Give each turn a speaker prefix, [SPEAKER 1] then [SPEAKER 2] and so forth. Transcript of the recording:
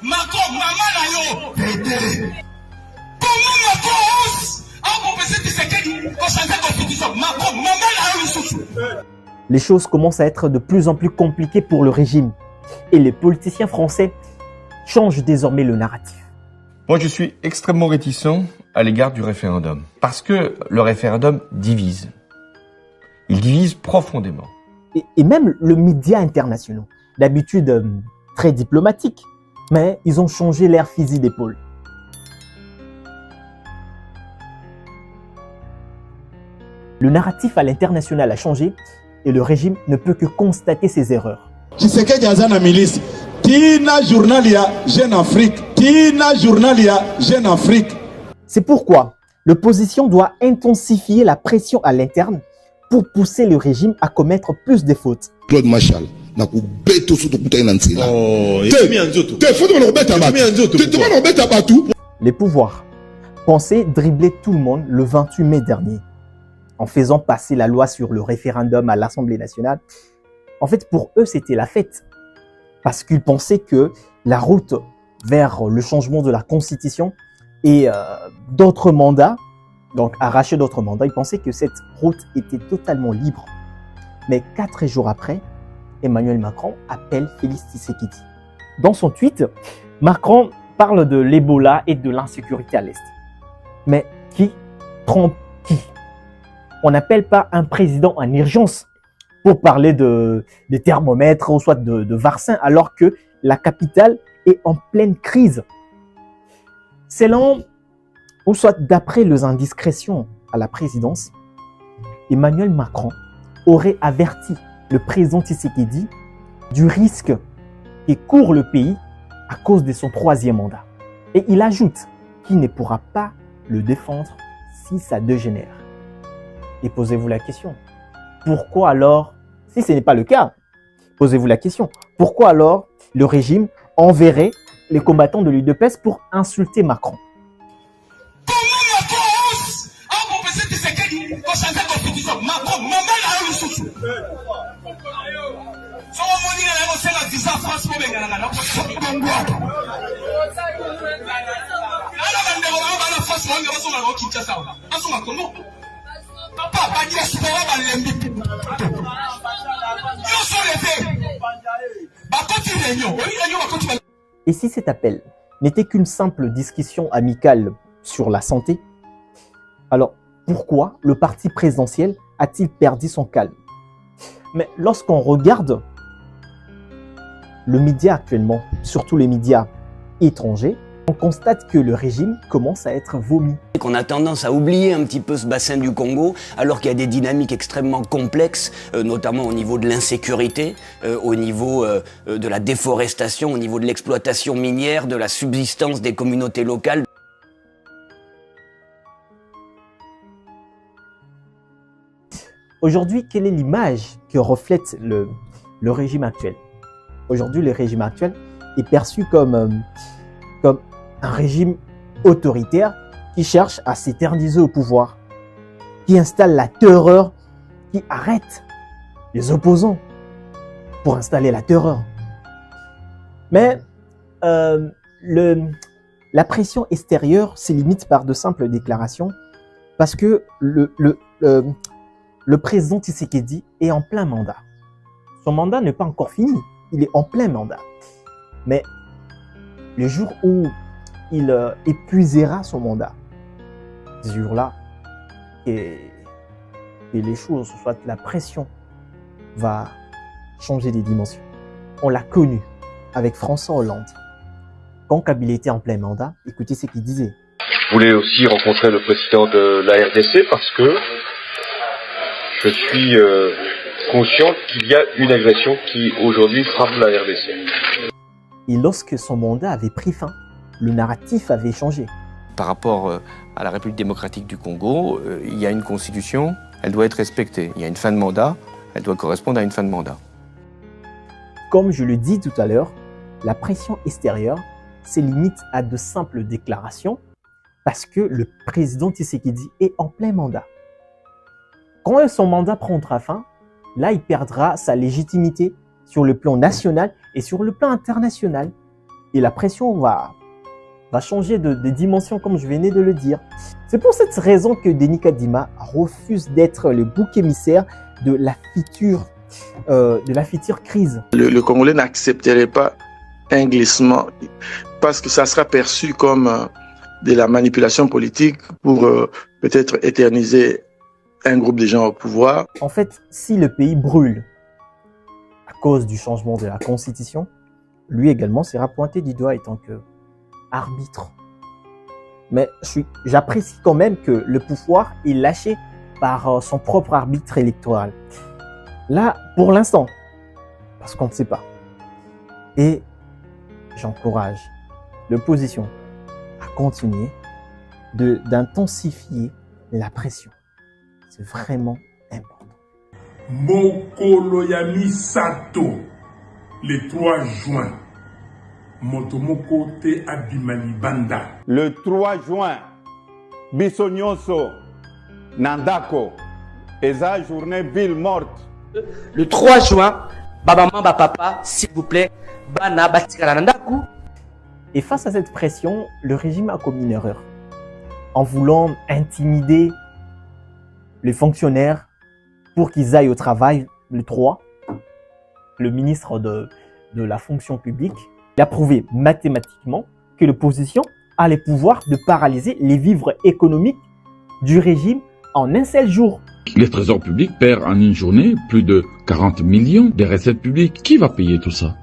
[SPEAKER 1] Macron, maman là yo. Comment Macron a proposé Tshisekedi pour changer la constitution? Macron, maman là yo.
[SPEAKER 2] Les choses commencent à être de plus en plus compliquées pour le régime. Et les politiciens français changent désormais le narratif.
[SPEAKER 3] Moi, je suis extrêmement réticent à l'égard du référendum. Parce que le référendum divise. Il divise profondément.
[SPEAKER 2] Et même le média international, d'habitude très diplomatique, mais ils ont changé leur fusil d'épaule. Le narratif à l'international a changé et le régime ne peut que constater ses erreurs.
[SPEAKER 4] Tshisekedi azana milice. Tina journalia Jeune Afrique. Tina journalia Jeune Afrique.
[SPEAKER 2] C'est pourquoi l'opposition doit intensifier la pression à l'interne pour pousser le régime à commettre plus de fautes.
[SPEAKER 5] Claude Machal.
[SPEAKER 2] Les pouvoirs pensaient dribbler tout le monde le 28 mai dernier en faisant passer la loi sur le référendum à l'Assemblée nationale. En fait, pour eux, c'était la fête parce qu'ils pensaient que la route vers le changement de la Constitution et d'autres mandats, donc arracher d'autres mandats, ils pensaient que cette route était totalement libre. Mais 4 jours après, Emmanuel Macron appelle Félix Tshisekedi. Dans son tweet, Macron parle de l'Ebola et de l'insécurité à l'Est. Mais qui trompe qui? On n'appelle pas un président en urgence pour parler de thermomètres ou soit de vaccins alors que la capitale est en pleine crise. Selon ou soit d'après les indiscrétions à la présidence, Emmanuel Macron aurait averti le président Tshisekedi du risque que court le pays à cause de son 3e mandat. Et il ajoute qu'il ne pourra pas le défendre si ça dégénère. Et posez-vous la question, pourquoi alors, si ce n'est pas le cas, posez-vous la question, pourquoi alors le régime enverrait les combattants de l'UDPS pour insulter Macron?
[SPEAKER 1] Comment Macron a proposé Tshisekedi pour changer la constitution? Macron, maman là yo.
[SPEAKER 2] Et si cet appel n'était qu'une simple discussion amicale sur la santé, alors pourquoi le parti présidentiel a-t-il perdu son calme? Mais lorsqu'on regarde le média actuellement, surtout les médias étrangers, on constate que le régime commence à être vomi.
[SPEAKER 6] Qu'on a tendance à oublier un petit peu ce bassin du Congo, alors qu'il y a des dynamiques extrêmement complexes, notamment au niveau de l'insécurité, au niveau de la déforestation, au niveau de l'exploitation minière, de la subsistance des communautés locales.
[SPEAKER 2] Aujourd'hui, quelle est l'image que reflète le régime actuel? Aujourd'hui, le régime actuel est perçu comme un régime autoritaire qui cherche à s'éterniser au pouvoir, qui installe la terreur, qui arrête les opposants pour installer la terreur. Mais la pression extérieure se limite par de simples déclarations parce que le président Tshisekedi est en plein mandat. Son mandat n'est pas encore fini, il est en plein mandat. Mais le jour où il épuisera son mandat, ce jour-là, et les choses, soit la pression, va changer de dimension. On l'a connu avec François Hollande. Quand Kabila était en plein mandat, écoutez ce qu'il disait.
[SPEAKER 7] Je voulais aussi rencontrer le président de la RDC parce que je suis conscient qu'il y a une agression qui aujourd'hui frappe la RDC.
[SPEAKER 2] Et lorsque son mandat avait pris fin, le narratif avait changé.
[SPEAKER 3] Par rapport à la République démocratique du Congo, il y a une constitution, elle doit être respectée. Il y a une fin de mandat, elle doit correspondre à une fin de mandat.
[SPEAKER 2] Comme je le dis tout à l'heure, la pression extérieure se limite à de simples déclarations parce que le président Tshisekedi est en plein mandat. Quand son mandat prendra fin, là, il perdra sa légitimité sur le plan national et sur le plan international. Et la pression va changer de dimension, comme je venais de le dire. C'est pour cette raison que Denis Kadima refuse d'être le bouc émissaire de la future crise.
[SPEAKER 5] Le Congolais n'accepterait pas un glissement parce que ça sera perçu comme de la manipulation politique pour peut-être éterniser un groupe de gens au pouvoir.
[SPEAKER 2] En fait, si le pays brûle à cause du changement de la Constitution, lui également sera pointé du doigt étant que arbitre. Mais j'apprécie quand même que le pouvoir est lâché par son propre arbitre électoral. Là, pour l'instant, parce qu'on ne sait pas. Et j'encourage l'opposition à continuer d'intensifier la pression. C'est vraiment important.
[SPEAKER 8] Mokolo ya misato, le 3 juin. Motomoko te abimali banda.
[SPEAKER 9] Le 3 juin, biso nyonso, Nandako, eza journée ville morte.
[SPEAKER 10] Le 3 juin, Babama, Papa, s'il vous plaît, Bana, Batikara Nandaku.
[SPEAKER 2] Et face à cette pression, le régime a commis une erreur. En voulant intimider les fonctionnaires pour qu'ils aillent au travail le 3, le ministre de la fonction publique, il a prouvé mathématiquement que l'opposition a le pouvoir de paralyser les vivres économiques du régime en un seul jour.
[SPEAKER 11] Le trésor public perd en une journée plus de 40 millions de recettes publiques. Qui va payer tout ça?